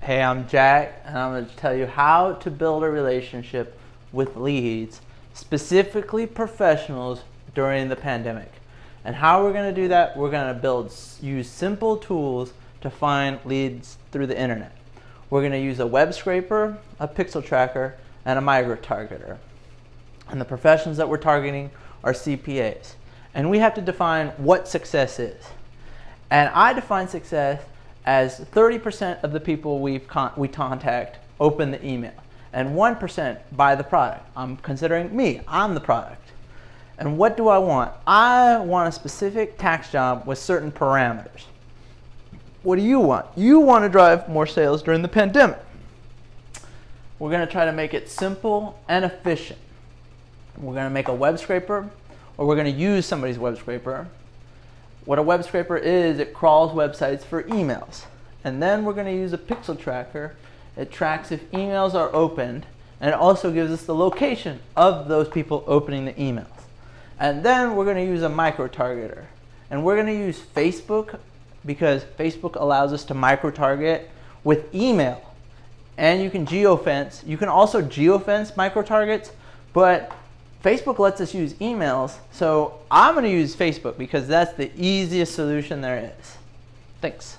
Hey, I'm Jack, and I'm going to tell you how to build a relationship with leads, specifically professionals, during the pandemic. And how we're going to do that, we're going to use simple tools to find leads through the internet. We're going to use a Webscraper, a pixel tracker, and a Microtargeter. And the professionals that we're targeting are CPAs. And we have to define what success is. And I define success as 30% of the people we contact open the email, and 1% buy the product. I'm considering me, I'm the product. And what do I want? I want a specific tax job with certain parameters. What do you want? You want to drive more sales during the pandemic. We're going to try to make it simple and efficient. We're going to make a web scraper, or we're going to use somebody's web scraper. What a web scraper is, it crawls websites for emails. And then we're going to use a pixel tracker. It tracks if emails are opened, and it also gives us the location of those people opening the emails. And then we're going to use a micro-targeter. And we're going to use Facebook because Facebook allows us to micro-target with email. And you can geofence. You can also geofence micro-targets, but Facebook lets us use emails, so I'm going to use Facebook because that's the easiest solution there is. Thanks.